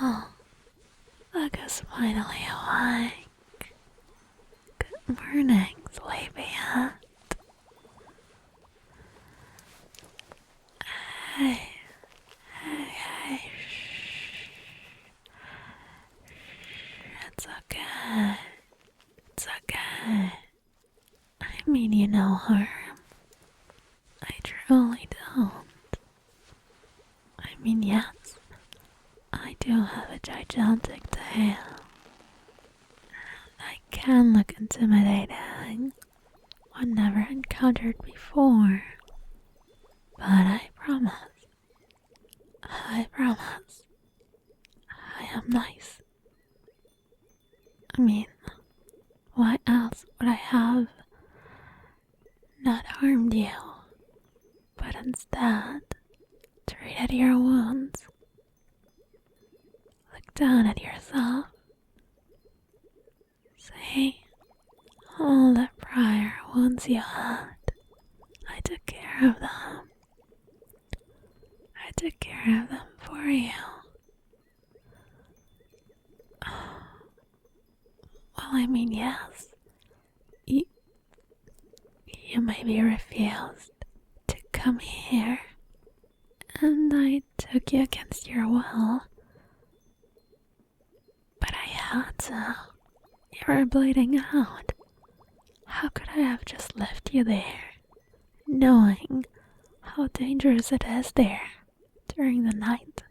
Oh, look who's finally awake. Good morning, sleepyhead. Hey, hey, shh. It's okay. It's okay. I mean you no harm. I truly don't. I mean, yes, I do have a gigantic tail. I can look intimidating when never encountered before. But I promise, I am nice. I mean, why else would I have not harmed you, but instead treated your wounds? Look down at yourself. See, all the prior wounds you had, I took care of them. I took care of them for you. Well, I mean, yes. You maybe refused to come here, and I took you against your will. But I had to. You were bleeding out. How could I have just left you there, knowing how dangerous it is there during the night,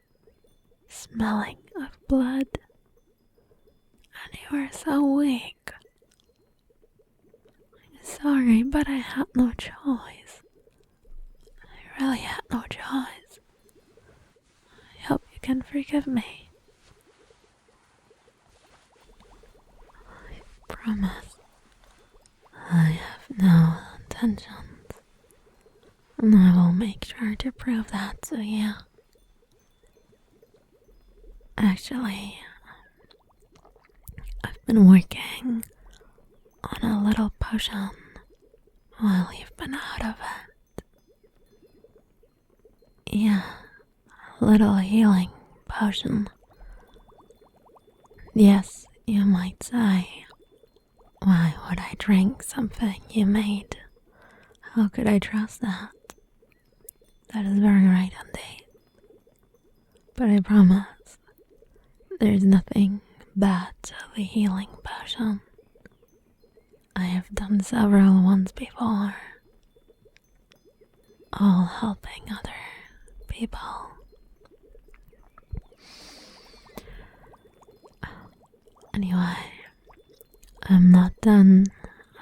smelling of blood? And you were so weak. I'm sorry, but I had no choice. I really had no choice. I hope you can forgive me. I promise. I have no intentions, and I will make sure to prove that to you. Actually, I've been working on a little potion while you've been out of it. Yeah, a little healing potion. Yes, you might say, why would I drink something you made? How could I trust that? That is very right indeed. But I promise, there's nothing bad to the healing potion. I have done several ones before, all helping other people. Anyway, I'm not done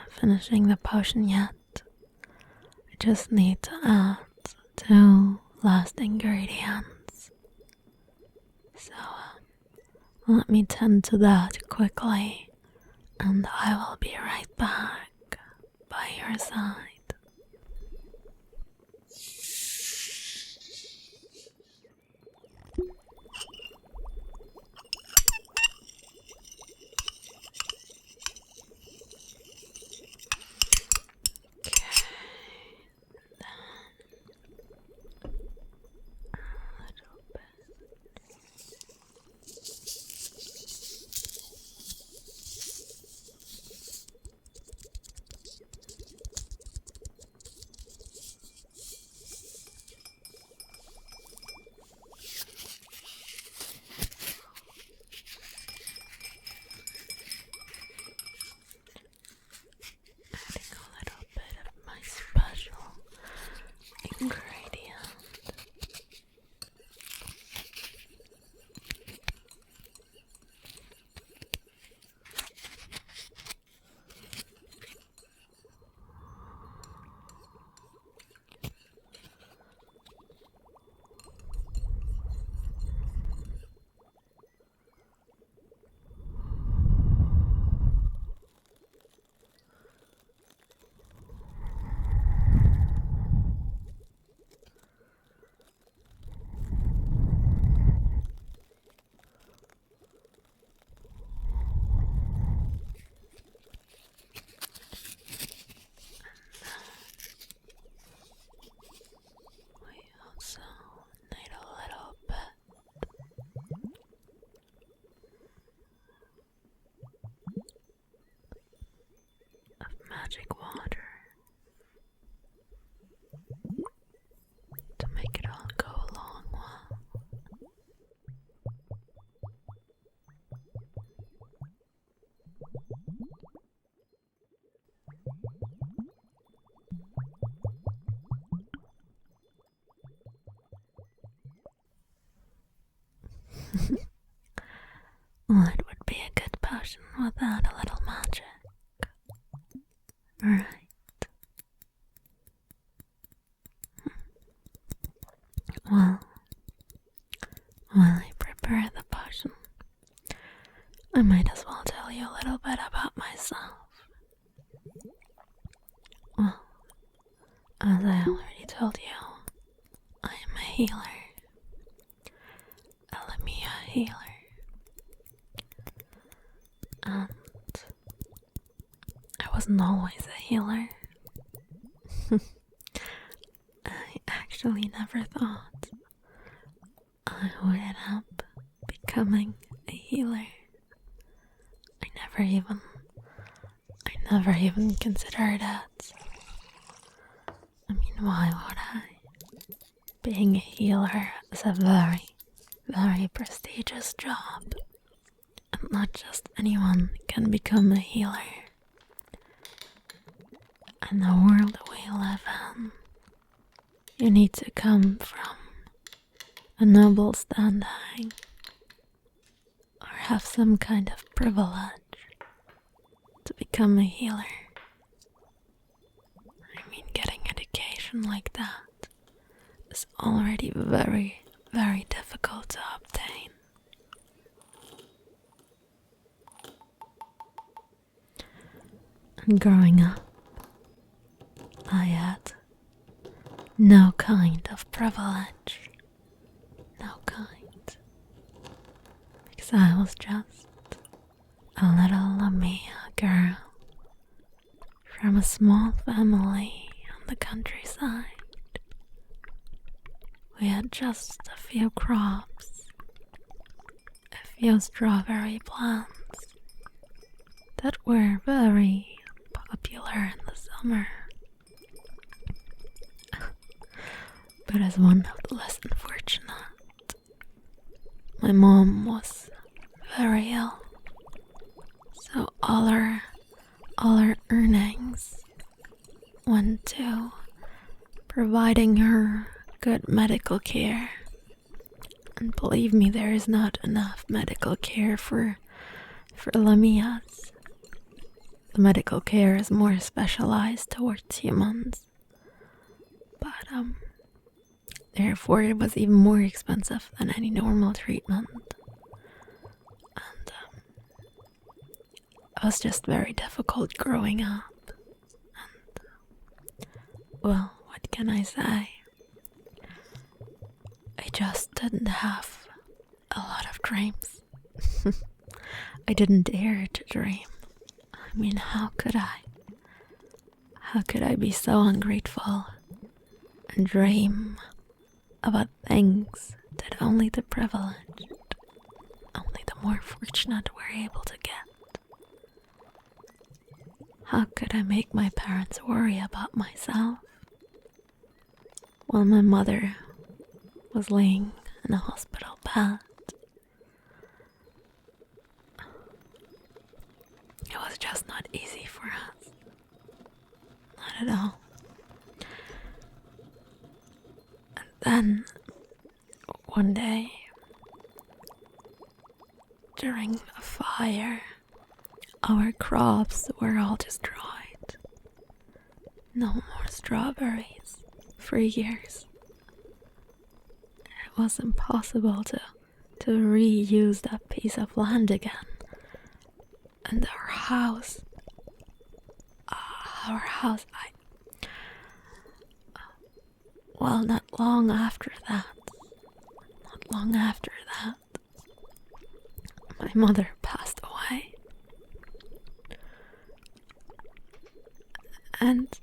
finishing the potion yet. I just need to add 2 last ingredients. So, let me tend to that quickly, and I will be right back by your side. What would be a good potion without a little magic? Right. Well, while I prepare the potion, I might as well tell you a little bit about myself. Well, as I already told you, I am a healer. A Lamia healer. And I wasn't always a healer. I actually never thought I would end up becoming a healer. I never even considered it. I mean, why would I? Being a healer is a very, very prestigious job. And not just anyone can become a healer. In the world we live in, you need to come from a noble standing or have some kind of privilege to become a healer. I mean, getting education like that is already very, very difficult to obtain. And growing up, I had no kind of privilege. No kind. Because I was just a little Lamia girl from a small family on the countryside. We had just a few crops, a few strawberry plants that were very popular in the summer. But as one of the less unfortunate, my mom was very ill, so all our earnings went to providing her good medical care. And believe me, there is not enough medical care for Lamias. The medical care is more specialized towards humans. But therefore it was even more expensive than any normal treatment. And it was just very difficult growing up. And well, what can I say? I just didn't have a lot of dreams. I didn't dare to dream. I mean, how could I? How could I be so ungrateful and dream about things that only the privileged, only the more fortunate were able to get? How could I make my parents worry about myself while my mother was laying in a hospital bed? It was just not easy for us. Not at all. And then, one day, during a fire, our crops were all destroyed. No more strawberries for years. It was impossible to reuse that piece of land again. And our house, well, not long after that, my mother passed away. And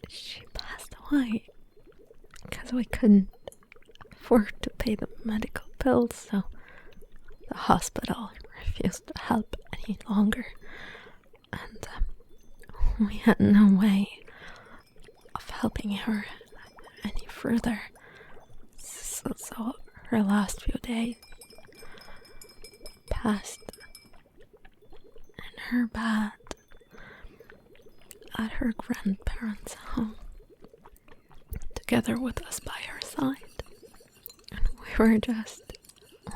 she passed away because we couldn't afford to pay the medical bills, so the hospital refused to help any longer, and we had no way of helping her any further. So her last few days passed in her bed at her grandparents' home, together with us by her side, and we were just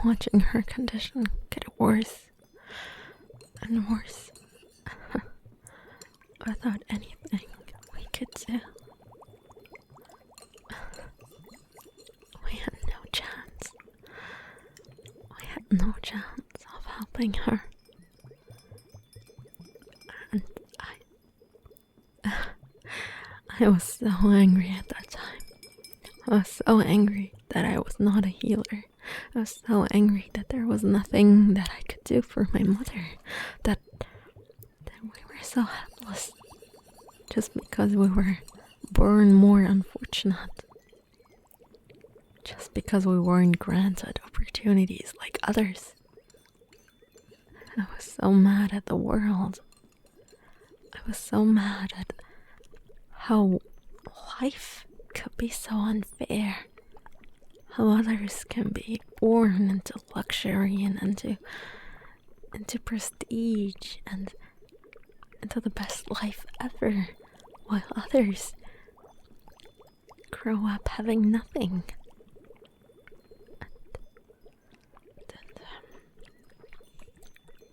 watching her condition get worse and worse without anything we could do. We had no chance. We had no chance of helping her. And I was so angry at that time. I was so angry that I was not a healer. I was so angry that there was nothing that I could do for my mother. That we were so helpless. Just because we were born more unfortunate. Just because we weren't granted opportunities like others. I was so mad at the world. I was so mad at how life could be so unfair. How others can be born into luxury and into prestige and into the best life ever, while others grow up having nothing.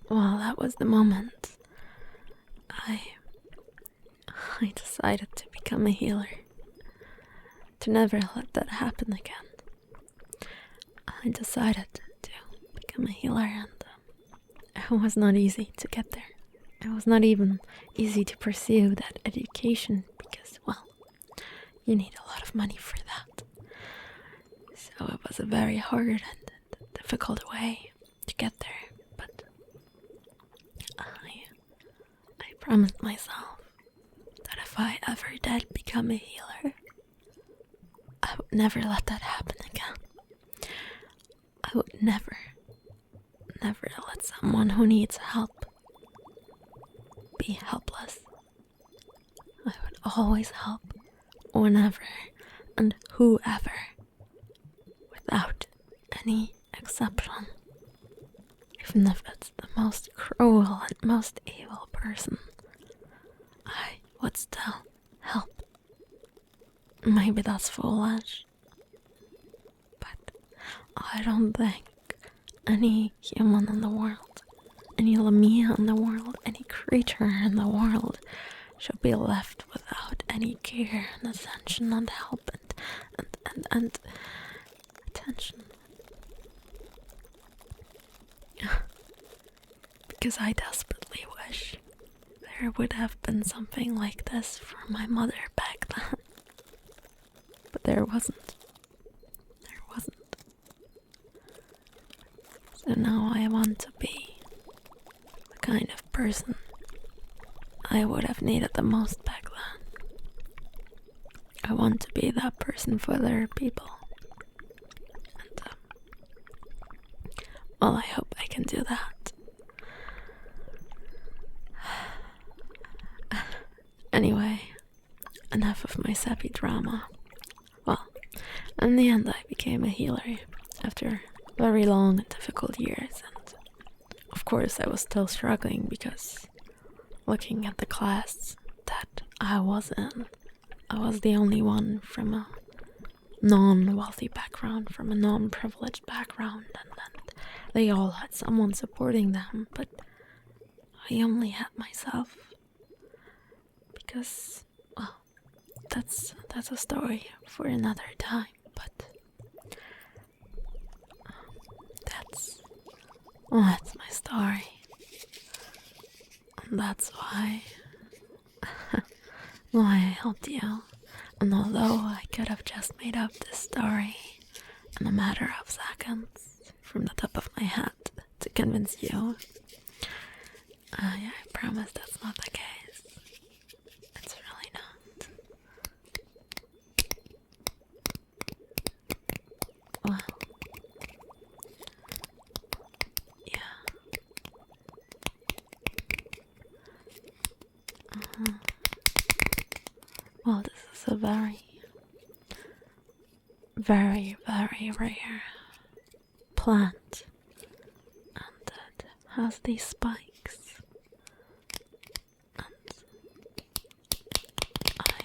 Well, that was the moment I decided to become a healer. To never let that happen again. I decided to become a healer, and it was not easy to get there. It was not even easy to pursue that education because, well, you need a lot of money for that. So it was a very hard and difficult way to get there, but I promised myself that if I ever did become a healer, I would never let that happen again. I would never let someone who needs help be helpless. I would always help whenever and whoever, without any exception. Even if it's the most cruel and most evil person, I would still help. Maybe that's foolish, but I don't think any human in the world, any Lamia in the world, any creature in the world should be left without any care and attention and help and attention. Because I desperately wish there would have been something like this for my mother back then. But there wasn't. There wasn't. So now I want to be the kind of person I would have needed the most back then. I want to be that person for other people. And, well, I hope I can do that. Anyway, enough of my sappy drama. Well, in the end I became a healer after very long and difficult years, and of course I was still struggling because looking at the class that I was in, I was the only one from a non-wealthy background, from a non-privileged background, and they all had someone supporting them, but I only had myself. Because, well, that's a story for another time, but that's my story. And that's why I helped you. And although I could have just made up this story in a matter of seconds from the top of my head to convince you, I promise that's not the case. It's really not. Well, yeah. Well, this is a very, very, very rare plant, and it has these spikes, and I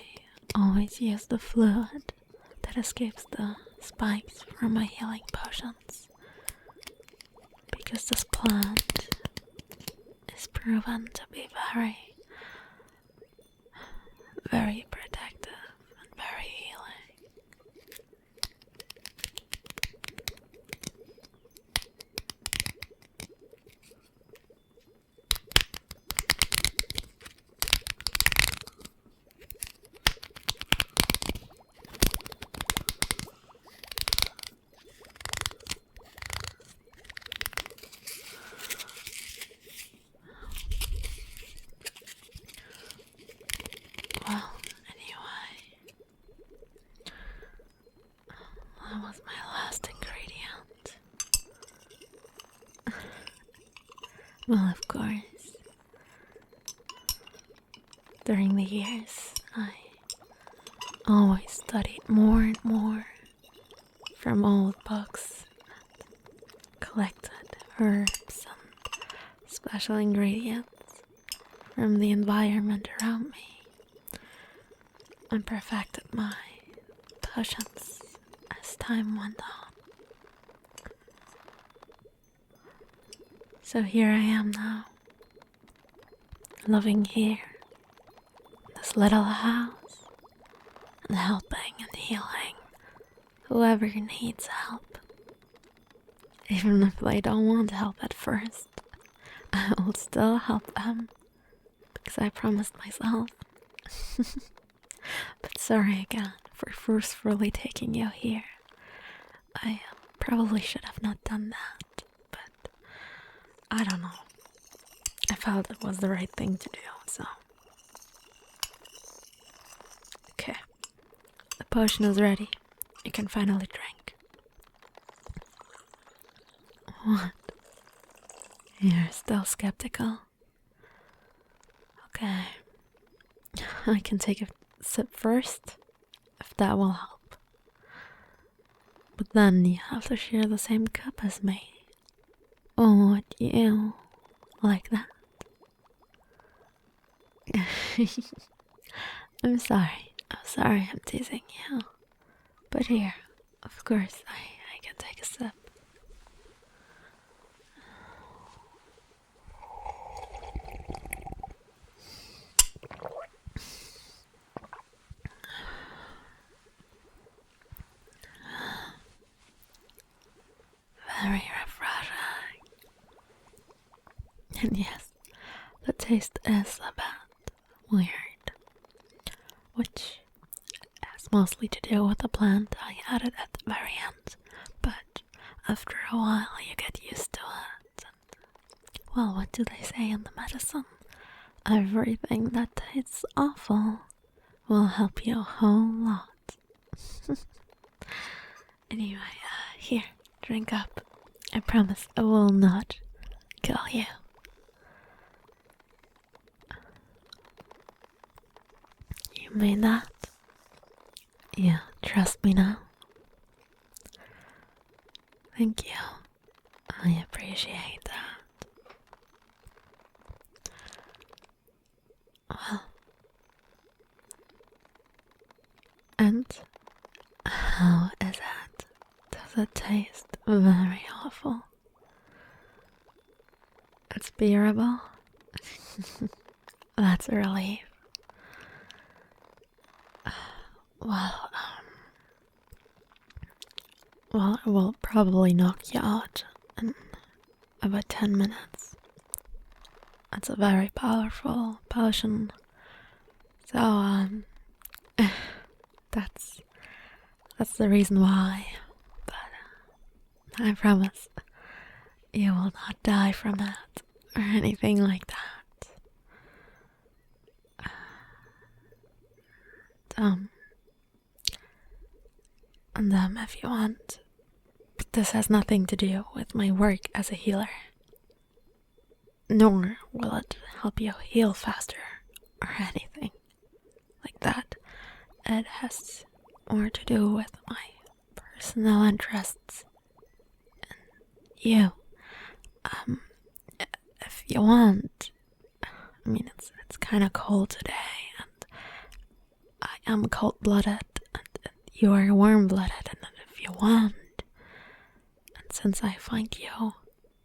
always use the fluid that escapes the spikes from my healing potions, because this plant is proven to be very, very protective and very healing. Well, anyway, that was my last ingredient. Well, of course, during the years, I always studied more and more from old books, collected herbs and special ingredients from the environment around me, and perfected my potions as time went on. So here I am now, living here, in this little house, and helping and healing whoever needs help. Even if they don't want help at first, I will still help them, because I promised myself. But sorry again for forcefully taking you here. I probably should have not done that, but I don't know. I felt it was the right thing to do, so. Okay, the potion is ready. You can finally drink. What? You're still skeptical? Okay. I can take a sip first, if that will help. But then you have to share the same cup as me. Oh, would you like that? I'm sorry I'm teasing you. But here, of course, I can take a sip. Very refreshing. And yes, the taste is a bit weird, which has mostly to do with the plant I added at the very end, but after a while you get used to it. And, well, what do they say in the medicine? Everything that tastes awful will help you a whole lot. Anyway, here, drink up. I promise I will not kill you. You mean that? You trust me now? Thank you. I appreciate that. Well, and how is it? Does it taste very awful? It's bearable? That's a relief. Well, it will probably knock you out in about 10 minutes. It's a very powerful potion. So, that's the reason why. But I promise you will not die from it or anything like that. And if you want, but this has nothing to do with my work as a healer. Nor will it help you heal faster or anything like that. It has more to do with my personal interests and you. If you want, I mean, it's kind of cold today, and I am cold-blooded, and you are warm-blooded, and if you want. And since I find you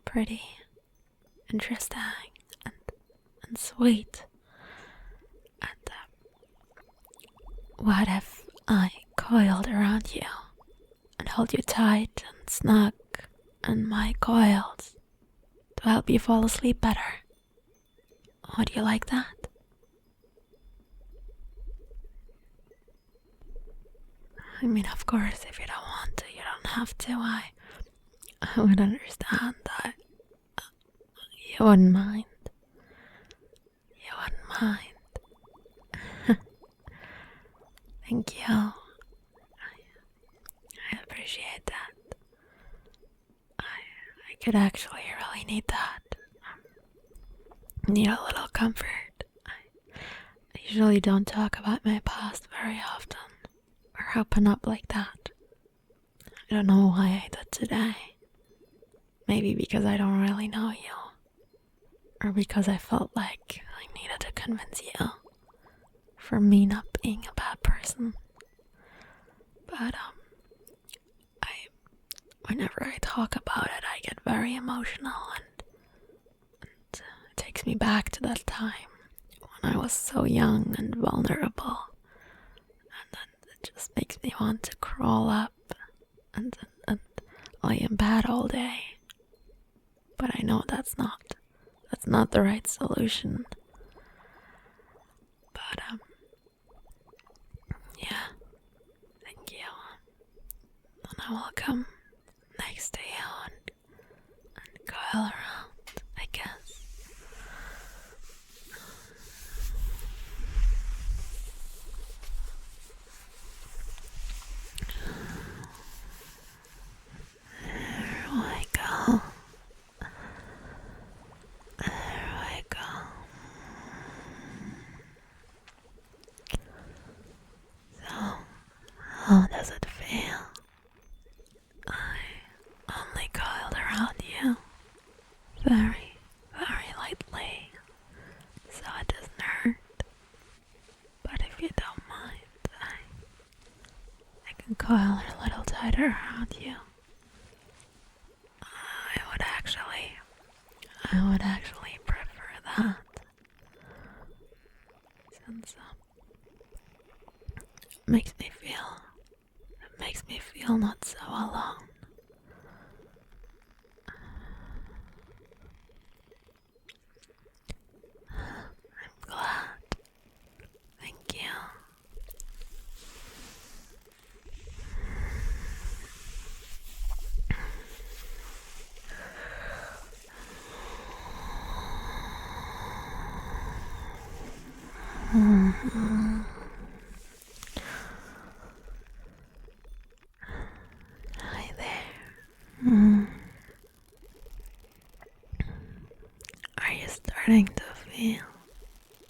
pretty interesting and sweet, and what if I coiled around you and hold you tight and snug in my coils to help you fall asleep better? Would you like that? I mean, of course, if you don't want to, you don't have to. I would understand that. You wouldn't mind. You wouldn't mind. Thank you. I appreciate that. I could actually really need that. Need a little comfort. I usually don't talk about my past very often, or open up like that. I don't know why I did today. Maybe because I don't really know you, or because I felt like I needed to convince you for me not being a bad person. But whenever I talk about it, I get very emotional, and it takes me back to that time when I was so young and vulnerable, and then it just makes me want to crawl up and lie in bed all day. But I know that's not the right solution. But yeah, thank you. And I will come next to you and coil around, I guess. There we go. There we go. So, how does it feel? I only coiled around you very, very lightly, so it doesn't hurt. But if you don't mind, I can coil a little tighter around you. I would actually prefer that, since it makes me feel not so alone. I'm glad. Thank you. Hi there. Are you starting to feel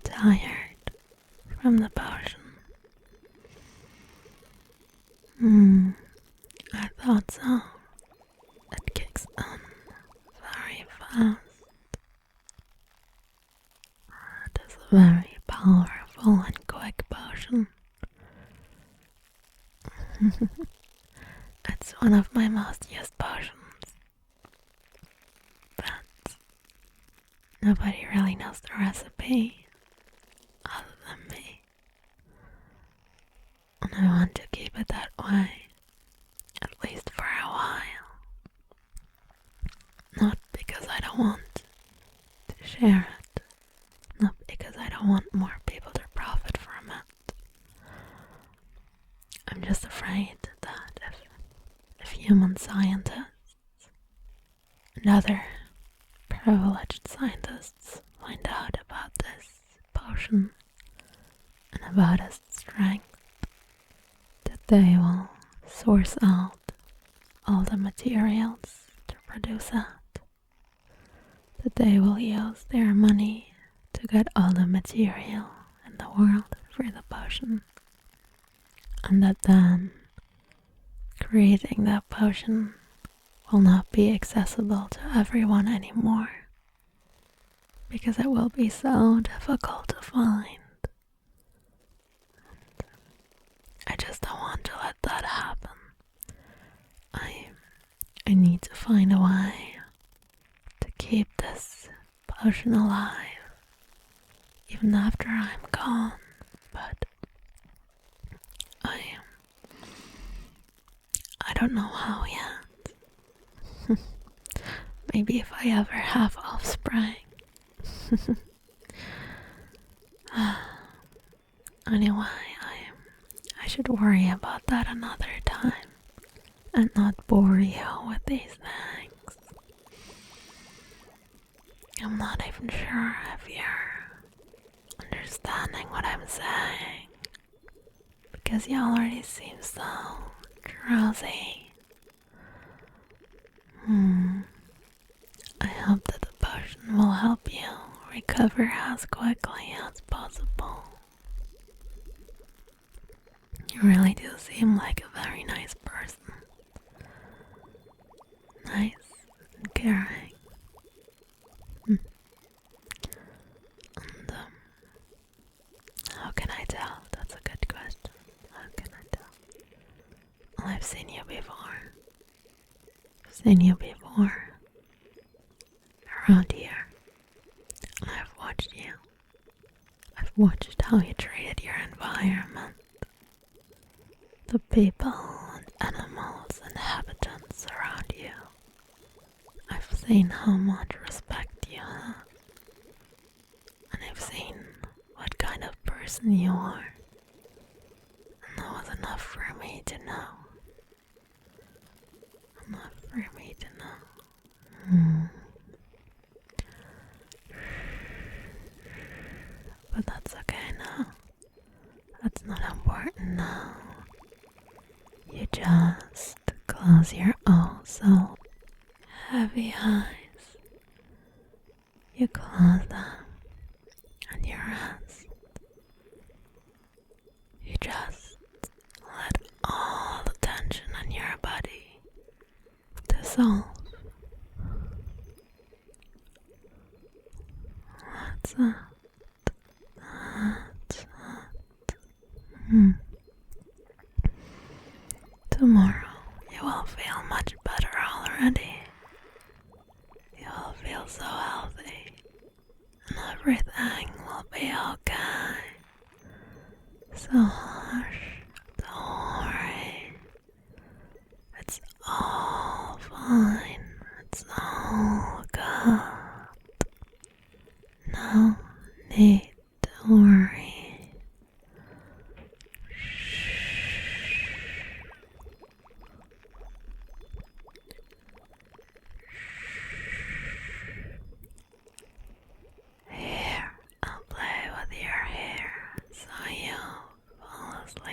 tired from the potion? I thought so. It kicks on very fast. It is a very powerful and quick potion. It's one of my most used potions. But nobody really knows the recipe other than me. And I want to keep it that way, at least for a while. Not because I don't want to share it. Not because I don't want more people to profit from it. I'm just afraid that if human scientists and other privileged scientists find out about this potion and about its strength, that they will source out all the materials to produce it, that they will use their money to get all the material in the world for the potion, and that then creating that potion will not be accessible to everyone anymore, because it will be so difficult to find. I just don't want to let that happen. find a way to keep this potion alive even after I'm gone, but I don't know how yet. Maybe if I ever have offspring. Anyway, I should worry about that another time and not bore you with these things. I'm not even sure if you're understanding what I'm saying, because you already seem so drowsy. I hope that the potion will help you recover as quickly as possible. You really do seem like a very nice person. Nice and caring. And how can I tell? That's a good question. How can I tell? Well, I've seen you before. I've seen you before. Around here. And I've watched you. I've watched how you treated your environment. The people and animals and inhabitants around you. I've seen how much respect you have. And I've seen what kind of person you are. And that was enough for me to know. Enough for me to know. But that's okay now. That's not important now. You just close your oh so heavy eyes. You close them and you rest. You just let all the tension in your body dissolve. That's it. That's it. Tomorrow you will feel much better already. You will feel so healthy and everything will be okay. So hush, don't worry. It's all fine. It's all good. No need to worry. Here, I'll play with your hair so you fall asleep.